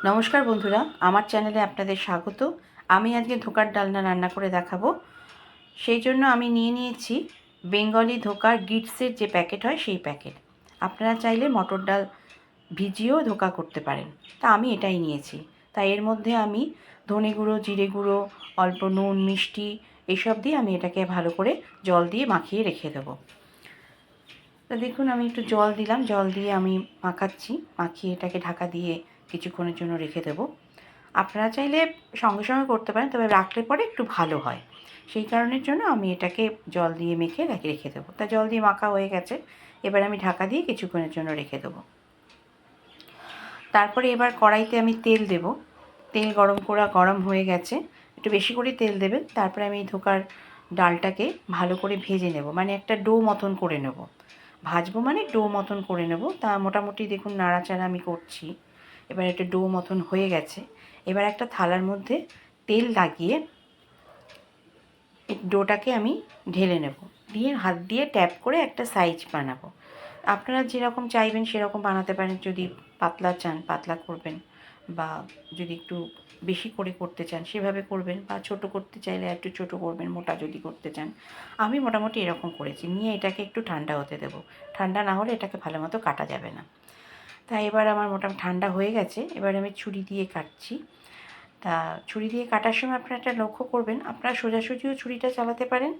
নমস্কার বন্ধুরা, আমার চ্যানেলে আপনাদের স্বাগত। আমি আজকে ধোকার ডালনা রান্না করে দেখাবো। সেই জন্য আমি নিয়ে নিয়েছি বেঙ্গলি ধোকার গিটসের যে প্যাকেট হয় সেই প্যাকেট। আপনারা চাইলে মটর ডাল ভিজিয়েও ধোকা করতে পারেন, তা আমি এটাই নিয়েছি। তাই এর মধ্যে আমি ধনে গুঁড়ো, জিরে গুঁড়ো, অল্প নুন, মিষ্টি এসব দিয়ে আমি এটাকে ভালো করে জল দিয়ে মাখিয়ে রেখে দেবো। তা দেখুন, আমি একটু জল দিলাম, জল দিয়ে আমি মাখাচ্ছি। মাখিয়ে এটাকে ঢাকা দিয়ে কিছুক্ষণের জন্য রেখে দেবো। আপনারা চাইলে সঙ্গে সঙ্গে করতে পারেন, তবে রাখলে পরে একটু ভালো হয়। সেই কারণের জন্য আমি এটাকে জল দিয়ে মেখে রেখে দেবো। তা জল দিয়ে মাখা হয়ে গেছে, এবার আমি ঢাকা দিয়ে কিছুক্ষণের জন্য রেখে দেবো। তারপরে এবার কড়াইতে আমি তেল দেব। তেল গরম হয়ে গেছে, একটু বেশি করে তেল দেবেন। তারপরে আমি ধোকার ডালটাকে ভালো করে ভেজে নেব, মানে একটা ডো মতন করে নেব। ভাজবো মানে ডো মতন করে নেব। তা মোটামুটি দেখুন নাড়াচাড়া আমি করছি। এবার একটা ডো মতন হয়ে গেছে। এবার একটা থালার মধ্যে তেল লাগিয়ে এই ডোটাকে আমি ঢেলে নেব, দিয়ে হাত দিয়ে ট্যাপ করে একটা সাইজ বানাবো। আপনারা যেরকম চাইবেন সেরকম বানাতে পারেন। যদি পাতলা চান পাতলা করবেন, বা যদি একটু বেশি করে করতে চান সেভাবে করবেন, বা ছোট করতে চাইলে একটু ছোট করবেন, মোটা যদি করতে চান। আমি মোটামুটি এরকম করেছি। নিয়ে এটাকে একটু ঠান্ডা হতে দেবো। ঠান্ডা না হলে এটাকে ভালো মতো কাটা যাবে না। তাই এবার আমার মোটামুটি ঠান্ডা হয়ে গেছে। এবার আমি ছুরি দিয়ে কাটছি। তা ছুরি দিয়ে কাটার সময় আপনারা একটা লক্ষ্য করবেন, আপনারা সোজাসুজিও ছুরিটা চালাতে পারেন,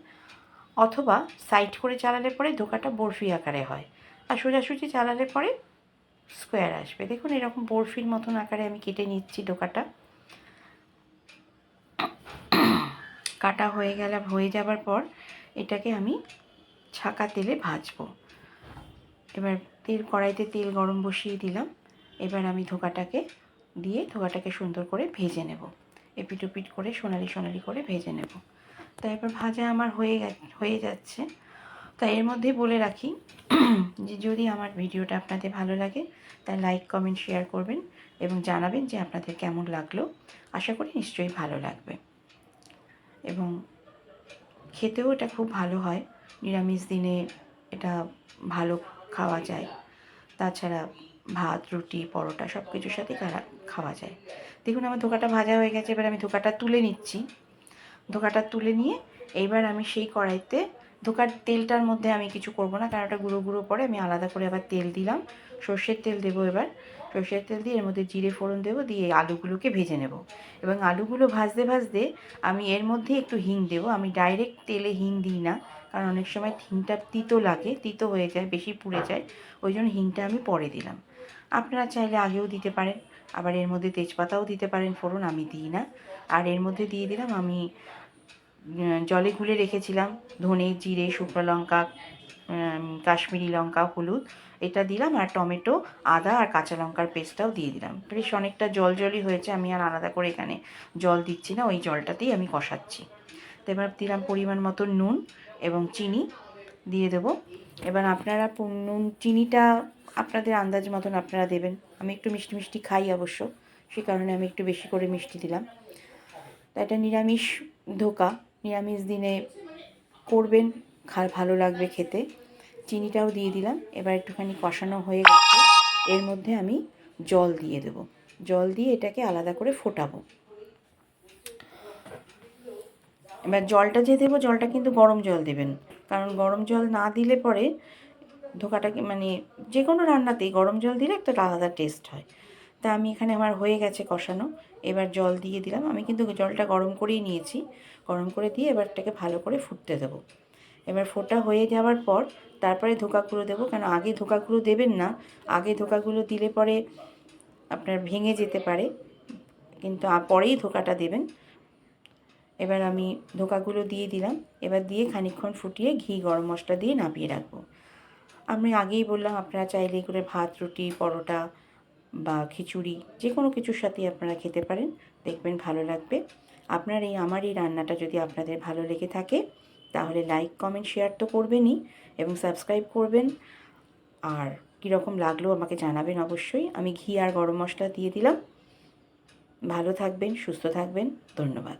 অথবা সাইড করে চালালে পরে ধোকাটা বরফি আকারে হয়। আর সোজাসুজি চালালে পরে স্কোয়ার আসবে। দেখুন এরকম বরফির মতন আকারে আমি কেটে নিচ্ছি ধোকাটা। কাটা হয়ে যাবার পর এটাকে আমি ছাঁকা তেলে ভাজবো। এবার কড়াইতে তেল গরম বসিয়ে দিলাম। এবার আমি ধোকাটাকে সুন্দর করে ভেজে নেব। এপিট ওপিট করে সোনালি সোনালি করে ভেজে নেব। তাই এবার ভাজা আমার হয়ে যাচ্ছে। তাই এর মধ্যে বলে রাখি যে যদি আমার ভিডিওটা আপনাদের ভালো লাগে তাই লাইক, কমেন্ট, শেয়ার করবেন এবং জানাবেন যে আপনাদের কেমন লাগলো। আশা করি নিশ্চয়ই ভালো লাগবে, এবং খেতেও এটা খুব ভালো হয়। নিরামিষ দিনে এটা ভালো খাওয়া যায়। তাছাড়া ভাত, রুটি, পরোটা সব কিছুর সাথে খাওয়া যায়। দেখুন আমার ধোকাটা ভাজা হয়ে গেছে। এবার আমি ধোকাটা তুলে নিচ্ছি। ধোকাটা তুলে নিয়ে এইবার আমি সেই কড়াইতে ধোকার তেলটার মধ্যে আমি কিছু করব না, কারণ ওটা গুঁড়ো গুঁড়ো পরে আমি আলাদা করে আবার তেল দিলাম। সর্ষের তেল দেবো। এবার সর্ষের তেল দিয়ে এর মধ্যে জিরে ফোড়ন দেবো, দিয়ে আলুগুলোকে ভেজে নেব। এবং আলুগুলো ভাজতে ভাজতে আমি এর মধ্যে একটু হিং দেবো। আমি ডাইরেক্ট তেলে হিং দিই না, কারণ অনেক সময় হিংটা তিতো লাগে, তিতো হয়ে যায়, বেশি পুড়ে যায়। ওই জন্য হিংটা আমি পরে দিলাম। আপনারা চাইলে আগেও দিতে পারেন, আবার এর মধ্যে তেজপাতাও দিতে পারেন ফোড়ন, আমি দিই না। আর এর মধ্যে দিয়ে দিলাম আমি জলে গুলে রেখেছিলাম ধনে, জিরে, শুকনো লঙ্কা, কাশ্মীরি লঙ্কা, হলুদ, এটা দিলাম। আর টমেটো, আদা আর কাঁচা লঙ্কার পেস্টটাও দিয়ে দিলাম। বেশ অনেকটা জলই হয়েছে। আমি আর আলাদা করে এখানে জল দিচ্ছি না, ওই জলটাতেই আমি কষাচ্ছি। তো এবার দিলাম পরিমাণ মতো নুন এবং চিনি দিয়ে দেবো। এবার আপনারা নুন চিনিটা আপনাদের আন্দাজ মতন আপনারা দেবেন। আমি একটু মিষ্টি মিষ্টি খাই অবশ্য, সে কারণে আমি একটু বেশি করে মিষ্টি দিলাম। তা এটা নিরামিষ ধোকা, নিরামিষ দিনে করবেন, ভালো লাগবে খেতে। চিনিটাও দিয়ে দিলাম। এবার একটুখানি কষানো হয়ে গেছে, এর মধ্যে আমি জল দিয়ে দেব। জল দিয়ে এটাকে আলাদা করে ফোটাবো। এবার জলটা যে দেবো, জলটা কিন্তু গরম জল দেবেন, কারণ গরম জল না দিলে পরে ধোকাটাকে মানে যে কোনো রান্নাতেই গরম জল দিলে একটা আলাদা টেস্ট হয়। তা আমি এখানে আমার হয়ে গেছে কষানো। এবার জল দিয়ে দিলাম। আমি কিন্তু জলটা গরম করেই নিয়েছি। গরম করে দিয়ে এবার এটাকে ভালো করে ফুটতে দেবো। এবার ফোটা হয়ে যাওয়ার পর তারপরে ধোকাগুলো দেবো, কেন আগে ধোকাগুলো দেবেন না। আগে ধোকাগুলো দিলে পরে আপনার ভেঙে যেতে পারে, কিন্তু পরেই ধোকাটা দেবেন। এবার আমি ধোকাগুলো দিয়ে দিলাম। এবার দিয়ে খানিকক্ষণ ফুটিয়ে ঘি, গরম মশলা দিয়ে নামিয়ে রাখবো। আমি আগেই বললাম আপনারা চাইলে করে ভাত, রুটি, পরোটা বা খিচুড়ি যে কোনো কিছুর সাথেই আপনারা খেতে পারেন, দেখবেন ভালো লাগবে। আমার এই রান্নাটা যদি আপনাদের ভালো লেগে থাকে তাহলে লাইক, কমেন্ট, শেয়ার তো করবেনই, এবং সাবস্ক্রাইব করবেন। আর কীরকম লাগলো আমাকে জানাবেন অবশ্যই। আমি ঘি আর গরম মশলা দিয়ে দিলাম। ভালো থাকবেন, সুস্থ থাকবেন। ধন্যবাদ।